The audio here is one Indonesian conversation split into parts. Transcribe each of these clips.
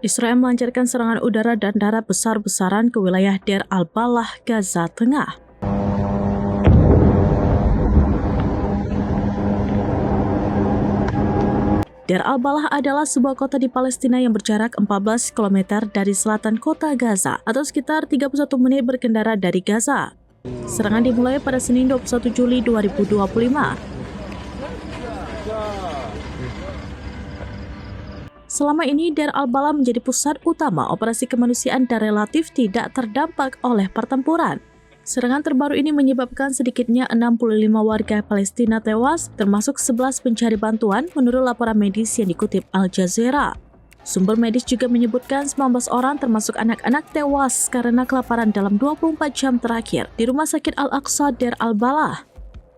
Israel melancarkan serangan udara dan darat besar-besaran ke wilayah Deir al-Balah, Gaza Tengah. Deir al-Balah adalah sebuah kota di Palestina yang berjarak 14 km dari selatan kota Gaza atau sekitar 31 menit berkendara dari Gaza. Serangan dimulai pada Senin 21 Juli 2025. Selama ini, Deir al-Balah menjadi pusat utama operasi kemanusiaan dan relatif tidak terdampak oleh pertempuran. Serangan terbaru ini menyebabkan sedikitnya 65 warga Palestina tewas, termasuk 11 pencari bantuan menurut laporan medis yang dikutip Al Jazeera. Sumber medis juga menyebutkan 19 orang termasuk anak-anak tewas karena kelaparan dalam 24 jam terakhir di Rumah Sakit Al-Aqsa Deir al-Balah.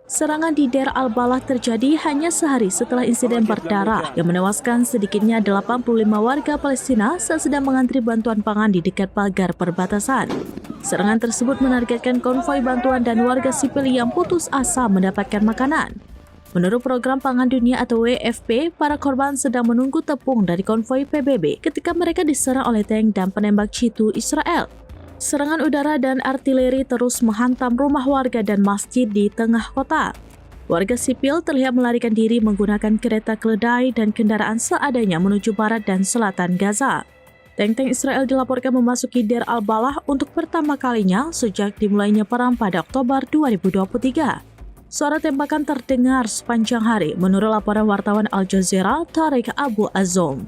Serangan di Deir al-Balah terjadi hanya sehari setelah insiden berdarah yang menewaskan sedikitnya 85 warga Palestina saat sedang mengantri bantuan pangan di dekat pagar perbatasan. Serangan tersebut menargetkan konvoi bantuan dan warga sipil yang putus asa mendapatkan makanan. Menurut Program Pangan Dunia atau WFP, para korban sedang menunggu tepung dari konvoi PBB ketika mereka diserang oleh tank dan penembak jitu Israel. Serangan udara dan artileri terus menghantam rumah warga dan masjid di tengah kota. Warga sipil terlihat melarikan diri menggunakan kereta keledai dan kendaraan seadanya menuju barat dan selatan Gaza. Tank-tank Israel dilaporkan memasuki Deir al-Balah untuk pertama kalinya sejak dimulainya perang pada Oktober 2023. Suara tembakan terdengar sepanjang hari menurut laporan wartawan Al Jazeera Tariq Abu Azom.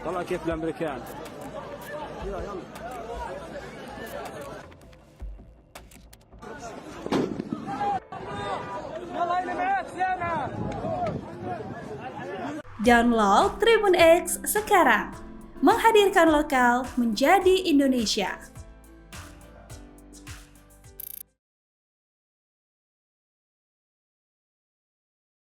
والله كيف الامريكان Download Tribun X sekarang, menghadirkan lokal menjadi Indonesia.